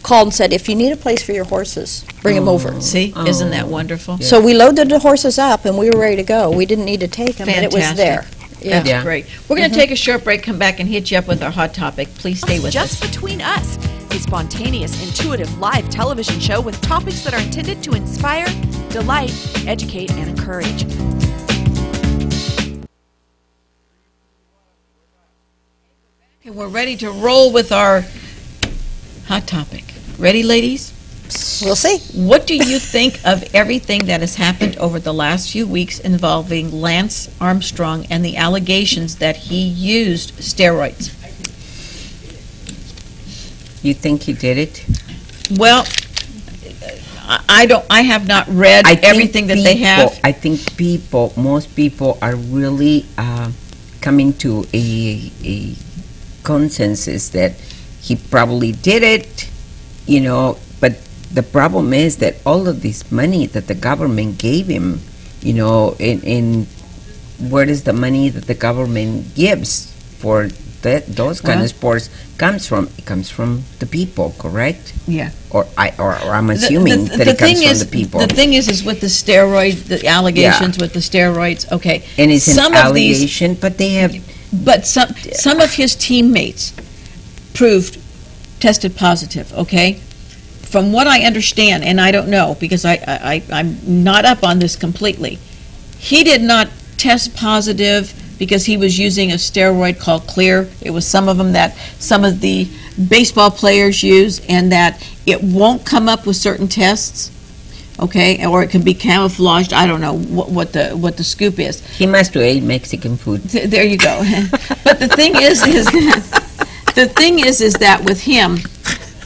[SPEAKER 2] called and said, if you need a place for your horses, bring them over.
[SPEAKER 1] See? Isn't that wonderful?
[SPEAKER 2] Yeah. So we loaded the horses up, and we were ready to go. We didn't need to take them, but it was there.
[SPEAKER 1] Yeah. That's great. We're going to take a short break, come back and hit you up with our hot topic. Please stay with us.
[SPEAKER 4] Just Between Us, a spontaneous, intuitive live television show with topics that are intended to inspire, delight, educate, and encourage.
[SPEAKER 1] Okay, we're ready to roll with our hot topic. Ready, ladies?
[SPEAKER 2] We'll see.
[SPEAKER 1] What do you think of everything that has happened over the last few weeks involving Lance Armstrong and the allegations that he used steroids?
[SPEAKER 3] You think he did it?
[SPEAKER 1] Well, I have not read everything that they have.
[SPEAKER 3] I think most people are really coming to a consensus that he probably did it, you know, but the problem is that all of this money that the government gave him, you know, in where does the money that the government gives for those kind of sports comes from? It comes from the people, correct?
[SPEAKER 1] Yeah.
[SPEAKER 3] Or I'm assuming that it comes from the people.
[SPEAKER 1] The thing is with the steroid, the allegations with the steroids, okay.
[SPEAKER 3] And it's an allegation, but they have...
[SPEAKER 1] But some of his teammates tested positive, okay? From what I understand, and I don't know because I'm not up on this completely, he did not test positive because he was using a steroid called Clear. It was some of them that some of the baseball players use, and that it won't come up with certain tests, okay, or it can be camouflaged. I don't know what the scoop is.
[SPEAKER 3] He must have ate Mexican food.
[SPEAKER 1] There you go. But the thing is that with him,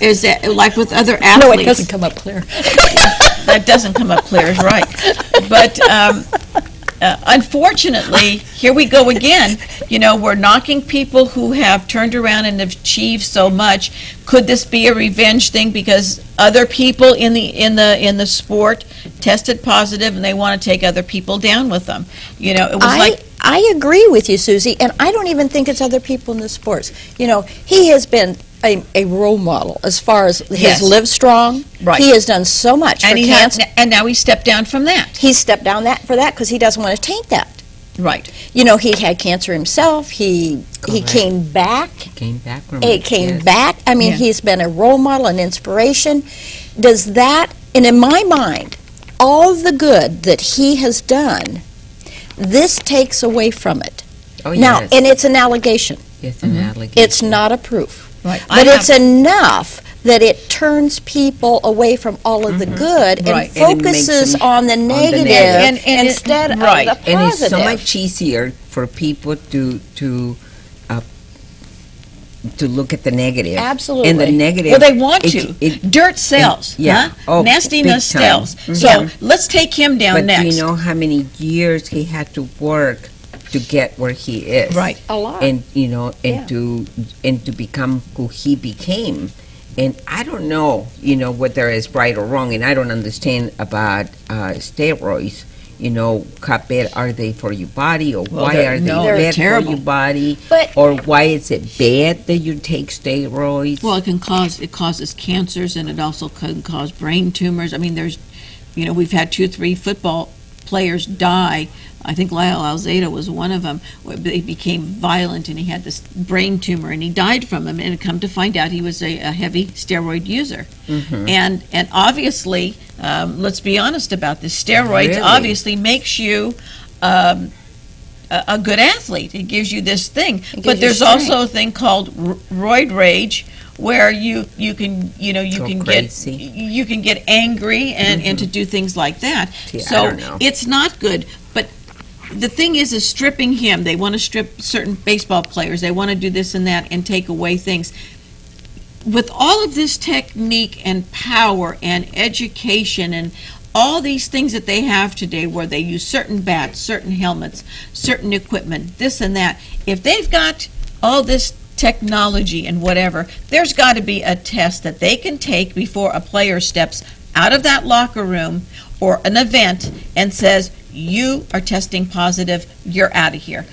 [SPEAKER 1] is that like with other athletes.
[SPEAKER 2] No, it doesn't come up clear.
[SPEAKER 1] That doesn't come up clear, is right. But unfortunately, here we go again. You know, we're knocking people who have turned around and have achieved so much. Could this be a revenge thing because other people in the sport tested positive and they want to take other people down with them? You know, it was
[SPEAKER 2] I agree with you, Susie, and I don't even think it's other people in the sports. You know, he has been a role model as far as his Live Strong.
[SPEAKER 1] Right.
[SPEAKER 2] He has done so much for cancer.
[SPEAKER 1] And now he stepped down from that.
[SPEAKER 2] He stepped down for that because he doesn't want to taint that.
[SPEAKER 1] Right.
[SPEAKER 2] You know, he had cancer himself. He came back.
[SPEAKER 3] Came back from
[SPEAKER 2] He
[SPEAKER 3] it.
[SPEAKER 2] came
[SPEAKER 3] Yes.
[SPEAKER 2] back. I mean, he's been a role model, an inspiration. Does that, and in my mind, all the good that he has done, this takes away from it.
[SPEAKER 3] Oh,
[SPEAKER 2] Now,
[SPEAKER 3] yes.
[SPEAKER 2] and it's an allegation.
[SPEAKER 3] It's an allegation.
[SPEAKER 2] It's not a proof.
[SPEAKER 1] Right.
[SPEAKER 2] But it's enough that it turns people away from all of the good and
[SPEAKER 1] Right.
[SPEAKER 3] And it makes
[SPEAKER 2] focuses
[SPEAKER 3] them
[SPEAKER 2] on the negative
[SPEAKER 1] And
[SPEAKER 2] instead of
[SPEAKER 1] right.
[SPEAKER 2] the
[SPEAKER 3] And it's so
[SPEAKER 2] positive.
[SPEAKER 3] much easier for people to look at the negative.
[SPEAKER 2] Absolutely.
[SPEAKER 3] And the negative.
[SPEAKER 1] Well, they want
[SPEAKER 3] it-
[SPEAKER 1] to. Dirt sells.
[SPEAKER 3] yeah.
[SPEAKER 1] Huh?
[SPEAKER 3] Oh,
[SPEAKER 1] Nastiness
[SPEAKER 3] big time.
[SPEAKER 1] sells.
[SPEAKER 3] Mhm.
[SPEAKER 1] So
[SPEAKER 3] Yeah.
[SPEAKER 1] let's take him down
[SPEAKER 3] But
[SPEAKER 1] next.
[SPEAKER 3] do you know how many years he had to work to get where he is?
[SPEAKER 1] Right.
[SPEAKER 2] A lot.
[SPEAKER 3] And you know,
[SPEAKER 2] Yeah.
[SPEAKER 3] to become who he became. And I don't know, you know, whether it's right or wrong, and I don't understand about steroids. You know, how bad are they for your body, or
[SPEAKER 1] Well,
[SPEAKER 3] why are they
[SPEAKER 1] they're
[SPEAKER 3] bad
[SPEAKER 1] terrible.
[SPEAKER 3] for your body,
[SPEAKER 2] But-
[SPEAKER 3] or why is it bad that you take steroids?
[SPEAKER 1] Well, it causes cancers, and it also can cause brain tumors. I mean, we've had 2-3 football players die. I think Lyle Alzado was one of them. He became violent, and he had this brain tumor, and he died from them. And come to find out, he was a heavy steroid user.
[SPEAKER 3] Mhm.
[SPEAKER 1] And obviously, let's be honest about this. Steroids
[SPEAKER 3] Really?
[SPEAKER 1] obviously makes you a good athlete. It gives you this thing.
[SPEAKER 2] gives
[SPEAKER 1] But
[SPEAKER 2] you
[SPEAKER 1] there's
[SPEAKER 2] strength.
[SPEAKER 1] also a thing called roid rage, where you can
[SPEAKER 3] Go crazy.
[SPEAKER 1] you can get angry and to do things like that.
[SPEAKER 3] Yeah, I
[SPEAKER 1] So
[SPEAKER 3] don't know.
[SPEAKER 1] it's not good. But the thing is stripping him. They want to strip certain baseball players. They want to do this and that and take away things. With all of this technique and power and education and all these things that they have today, where they use certain bats, certain helmets, certain equipment, this and that, if they've got all this technology and whatever, there's got to be a test that they can take before a player steps out of that locker room or an event and says, you are testing positive, you're out of here.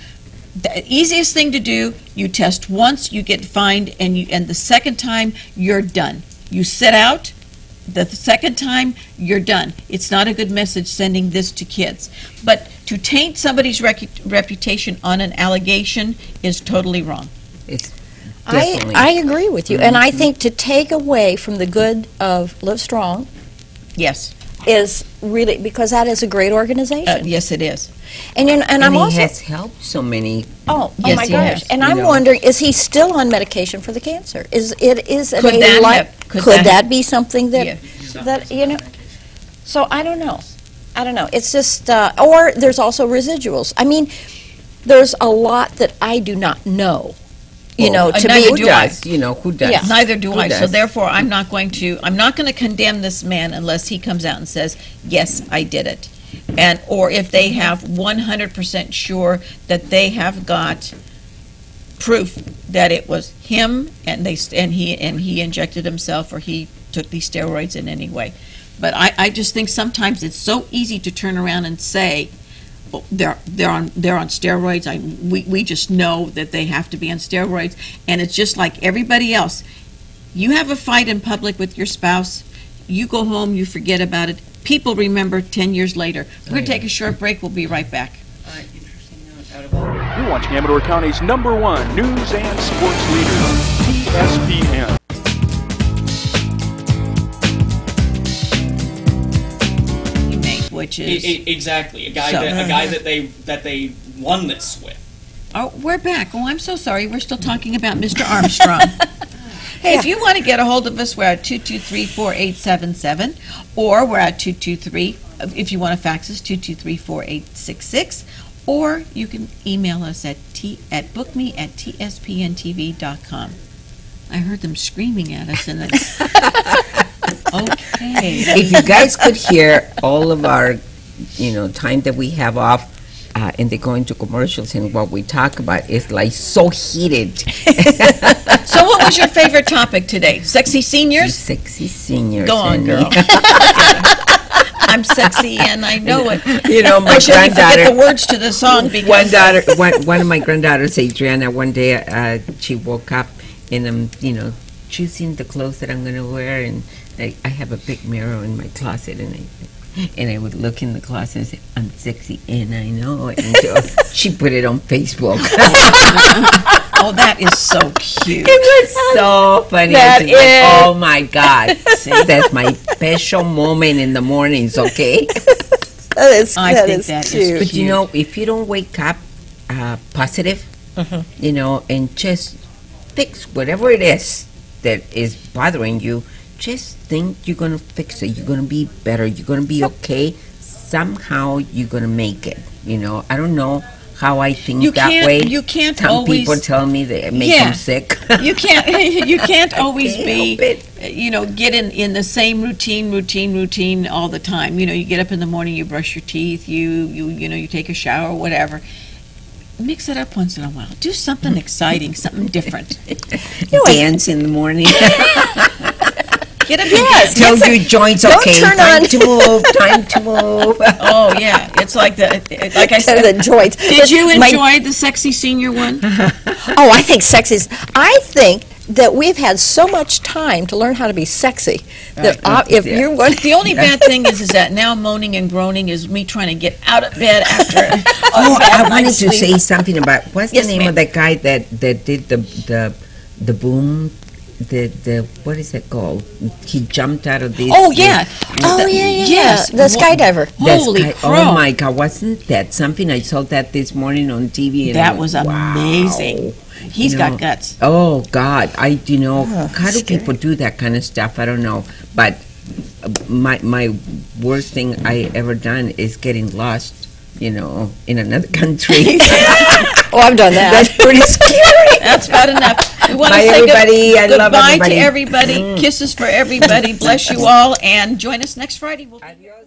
[SPEAKER 1] The easiest thing to do, you test once, you get fined, and the second time, you're done. You sit out, the second time, you're done. It's not a good message sending this to kids. But to taint somebody's reputation on an allegation is totally wrong.
[SPEAKER 3] It's definitely.
[SPEAKER 2] I agree with you, and I think to take away from the good of Live Strong
[SPEAKER 1] Yes.
[SPEAKER 2] is really, because that is a great organization.
[SPEAKER 1] Yes, it is.
[SPEAKER 2] And I'm
[SPEAKER 3] he
[SPEAKER 2] also
[SPEAKER 3] has helped so many.
[SPEAKER 1] Yes,
[SPEAKER 2] my
[SPEAKER 1] he
[SPEAKER 2] gosh!
[SPEAKER 1] has.
[SPEAKER 2] And
[SPEAKER 3] You
[SPEAKER 2] I'm
[SPEAKER 3] know.
[SPEAKER 2] wondering, is he still on medication for the cancer? Is it
[SPEAKER 1] Could that
[SPEAKER 2] be something that
[SPEAKER 1] Yeah.
[SPEAKER 2] So I don't know. It's just or there's also residuals. I mean, there's a lot that I do not know. To
[SPEAKER 1] neither
[SPEAKER 2] be
[SPEAKER 1] do I.
[SPEAKER 3] You know, who does?
[SPEAKER 2] Yeah.
[SPEAKER 1] Neither do
[SPEAKER 3] Who
[SPEAKER 1] I. So
[SPEAKER 3] does?
[SPEAKER 1] therefore, I'm not going to condemn this man unless he comes out and says, yes, I did it. Or if they have 100% sure that they have got proof that it was him and he injected himself or he took these steroids in any way. But I just think sometimes it's so easy to turn around and say, oh, they're on steroids. We just know that they have to be on steroids, and it's just like everybody else. You have a fight in public with your spouse, you go home, you forget about it. People remember 10 years later. We're going to take a short break. We'll be right back.
[SPEAKER 5] You're watching Amador County's #1 news and sports leader, TSPN.
[SPEAKER 1] Which is
[SPEAKER 6] Exactly, a guy
[SPEAKER 1] So-
[SPEAKER 6] that they won this with.
[SPEAKER 1] Oh, we're back. Oh, I'm so sorry. We're still talking about Mr. Armstrong. Hey, if you want to get a hold of us, we're at 223-4877, or we're at 223, if you want to fax us, 223-4866, or you can email us at bookme@tspntv.com. I heard them screaming at us, and it's okay.
[SPEAKER 3] If you guys could hear all of our, time that we have off, and they go into commercials, and what we talk about is like so heated.
[SPEAKER 1] So what was your favorite topic today? Sexy seniors?
[SPEAKER 3] Sexy seniors.
[SPEAKER 1] Go on,
[SPEAKER 3] and
[SPEAKER 1] girl. I'm sexy and I know it.
[SPEAKER 3] My granddaughter.
[SPEAKER 1] Forget the words to the song because
[SPEAKER 3] one of my granddaughters, Adriana, one day she woke up and I'm, choosing the clothes that I'm going to wear, and I have a big mirror in my closet, and I would look in the closet and say, I'm sexy, and I know it. And so she put it on Facebook.
[SPEAKER 1] Oh, that is so cute.
[SPEAKER 3] It was so funny.
[SPEAKER 2] That
[SPEAKER 3] Like, oh, my God. See, that's my special moment in the mornings, okay?
[SPEAKER 1] I think that is
[SPEAKER 2] cute.
[SPEAKER 3] But, if you don't wake up positive, and just fix whatever it is that is bothering you, just think you're going to fix it. You're going to be better. You're going to be okay. Somehow you're going to make it. I don't know how I think that way.
[SPEAKER 1] You can't
[SPEAKER 3] Some
[SPEAKER 1] always.
[SPEAKER 3] people tell me that it makes them sick.
[SPEAKER 1] You can't always
[SPEAKER 3] Can't
[SPEAKER 1] be.
[SPEAKER 3] help it.
[SPEAKER 1] Get in the same routine all the time. You get up in the morning, you brush your teeth, you take a shower, whatever. Mix it up once in a while. Do something exciting, something different.
[SPEAKER 3] Dance in the morning.
[SPEAKER 1] Get up.
[SPEAKER 2] Yes.
[SPEAKER 3] Tell your joints,
[SPEAKER 2] Don't
[SPEAKER 3] okay,
[SPEAKER 2] turn
[SPEAKER 3] time
[SPEAKER 2] on-
[SPEAKER 3] to move, time to move.
[SPEAKER 1] Oh yeah, it's like I
[SPEAKER 2] To
[SPEAKER 1] said.
[SPEAKER 2] the joints.
[SPEAKER 1] Did you
[SPEAKER 2] My-
[SPEAKER 1] enjoy the sexy senior one?
[SPEAKER 2] Oh, I think sexy is. I think that we've had so much time to learn how to be sexy that if
[SPEAKER 3] yeah.
[SPEAKER 2] you're going,
[SPEAKER 1] The only bad thing is that now moaning and groaning is me trying to get out of bed after.
[SPEAKER 3] Oh, I wanted to
[SPEAKER 1] sleep.
[SPEAKER 3] say something about what's
[SPEAKER 1] Yes,
[SPEAKER 3] the name
[SPEAKER 1] ma'am.
[SPEAKER 3] of that guy that did the boom, the what is it called? He jumped out of this.
[SPEAKER 1] Oh yeah.
[SPEAKER 2] Yes, the skydiver.
[SPEAKER 1] Holy
[SPEAKER 3] Oh
[SPEAKER 1] crow.
[SPEAKER 3] my God! Wasn't that something? I saw that this morning on TV. And
[SPEAKER 1] That
[SPEAKER 3] I
[SPEAKER 1] was
[SPEAKER 3] went, wow.
[SPEAKER 1] amazing. He's got guts.
[SPEAKER 3] Oh God! how do
[SPEAKER 2] scary.
[SPEAKER 3] people do that kind of stuff? I don't know. But my worst thing I ever done is getting lost. In another country.
[SPEAKER 2] Oh, I've done that.
[SPEAKER 3] That's pretty scary.
[SPEAKER 1] That's bad enough. We want to
[SPEAKER 3] Bye,
[SPEAKER 1] say
[SPEAKER 3] everybody. I love
[SPEAKER 1] goodbye
[SPEAKER 3] everybody.
[SPEAKER 1] to everybody. Kisses for everybody. Bless you all, and join us next Friday. We'll be
[SPEAKER 3] Adios.